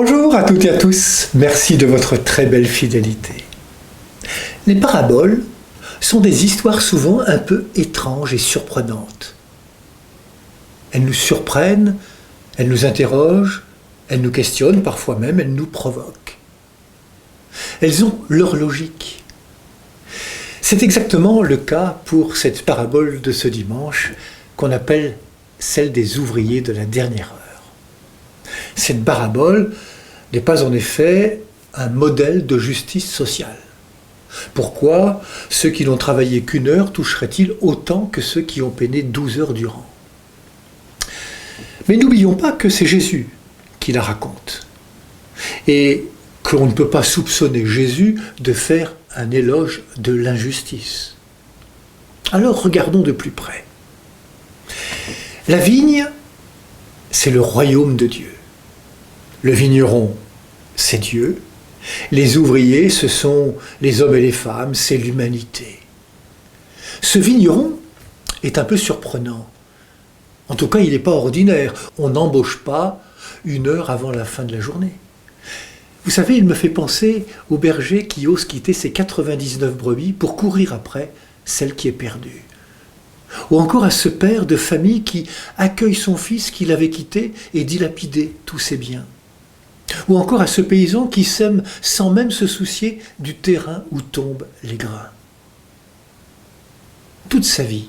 Bonjour à toutes et à tous, merci de votre très belle fidélité. Les paraboles sont des histoires souvent un peu étranges et surprenantes. Elles nous surprennent, elles nous interrogent, elles nous questionnent, parfois même elles nous provoquent. Elles ont leur logique. C'est exactement le cas pour cette parabole de ce dimanche qu'on appelle celle des ouvriers de la dernière heure. Cette parabole n'est pas en effet un modèle de justice sociale. Pourquoi ceux qui n'ont travaillé qu'une heure toucheraient-ils autant que ceux qui ont peiné 12 heures durant? Mais n'oublions pas que c'est Jésus qui la raconte et qu'on ne peut pas soupçonner Jésus de faire un éloge de l'injustice. Alors regardons de plus près. La vigne, c'est le royaume de Dieu. Le vigneron, c'est Dieu. Les ouvriers, ce sont les hommes et les femmes, c'est l'humanité. Ce vigneron est un peu surprenant. En tout cas, il n'est pas ordinaire. On n'embauche pas une heure avant la fin de la journée. Vous savez, il me fait penser au berger qui ose quitter ses 99 brebis pour courir après celle qui est perdue. Ou encore à ce père de famille qui accueille son fils qu'il avait quitté et dilapidé tous ses biens. Ou encore à ce paysan qui sème sans même se soucier du terrain où tombent les grains. Toute sa vie,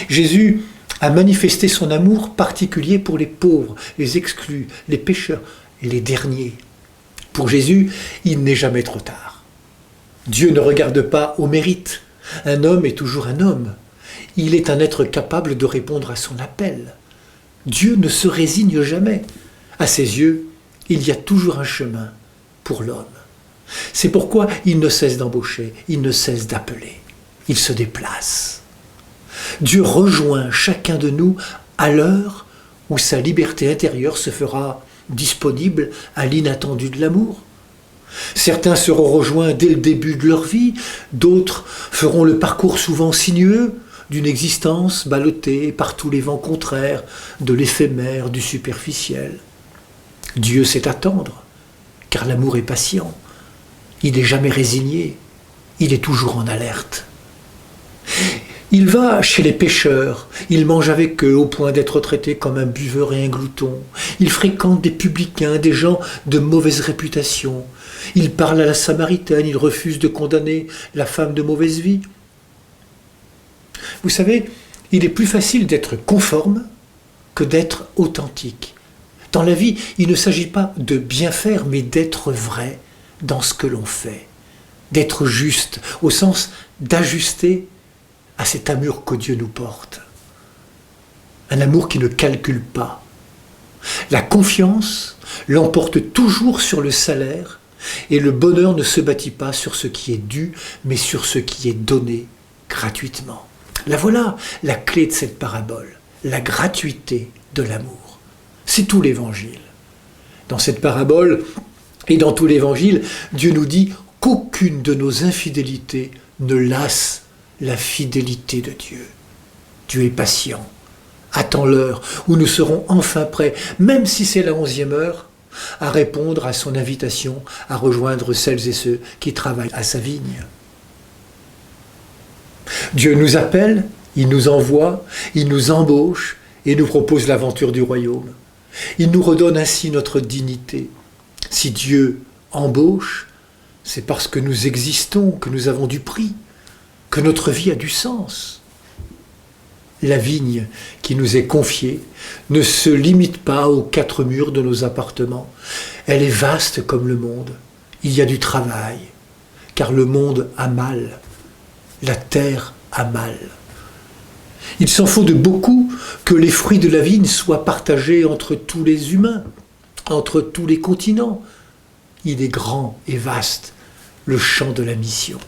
Jésus a manifesté son amour particulier pour les pauvres, les exclus, les pécheurs et les derniers. Pour Jésus, il n'est jamais trop tard. Dieu ne regarde pas au mérite. Un homme est toujours un homme. Il est un être capable de répondre à son appel. Dieu ne se résigne jamais. À ses yeux, il y a toujours un chemin pour l'homme. C'est pourquoi il ne cesse d'embaucher, il ne cesse d'appeler. Il se déplace. Dieu rejoint chacun de nous à l'heure où sa liberté intérieure se fera disponible à l'inattendu de l'amour. Certains seront rejoints dès le début de leur vie, d'autres feront le parcours souvent sinueux d'une existence ballottée par tous les vents contraires, de l'éphémère, du superficiel. Dieu sait attendre, car l'amour est patient. Il n'est jamais résigné, il est toujours en alerte. Il va chez les pécheurs, il mange avec eux au point d'être traité comme un buveur et un glouton. Il fréquente des publicains, des gens de mauvaise réputation. Il parle à la Samaritaine, il refuse de condamner la femme de mauvaise vie. Vous savez, il est plus facile d'être conforme que d'être authentique. Dans la vie, il ne s'agit pas de bien faire, mais d'être vrai dans ce que l'on fait. D'être juste, au sens d'ajuster à cet amour que Dieu nous porte. Un amour qui ne calcule pas. La confiance l'emporte toujours sur le salaire et le bonheur ne se bâtit pas sur ce qui est dû, mais sur ce qui est donné gratuitement. La voilà la clé de cette parabole, la gratuité de l'amour. C'est tout l'Évangile. Dans cette parabole et dans tout l'Évangile, Dieu nous dit qu'aucune de nos infidélités ne lasse la fidélité de Dieu. Dieu est patient. Attend l'heure où nous serons enfin prêts, même si c'est la 11e heure, à répondre à son invitation à rejoindre celles et ceux qui travaillent à sa vigne. Dieu nous appelle, il nous envoie, il nous embauche et nous propose l'aventure du royaume. Il nous redonne ainsi notre dignité. Si Dieu embauche, c'est parce que nous existons, que nous avons du prix, que notre vie a du sens. La vigne qui nous est confiée ne se limite pas aux 4 murs de nos appartements. Elle est vaste comme le monde. Il y a du travail, car le monde a mal. La terre a mal. Il s'en faut de beaucoup que les fruits de la vigne soient partagés entre tous les humains, entre tous les continents. Il est grand et vaste, le champ de la mission.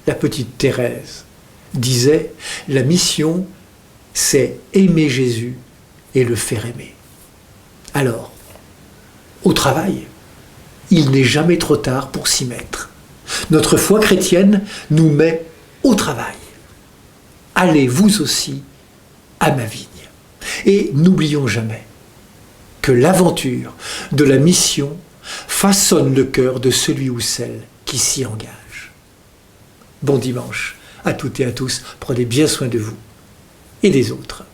La petite Thérèse disait « La mission, c'est aimer Jésus et le faire aimer ». Alors, au travail, il n'est jamais trop tard pour s'y mettre. Notre foi chrétienne nous met au travail. Allez vous aussi à ma vigne. Et n'oublions jamais que l'aventure de la mission façonne le cœur de celui ou celle qui s'y engage. Bon dimanche à toutes et à tous, prenez bien soin de vous et des autres.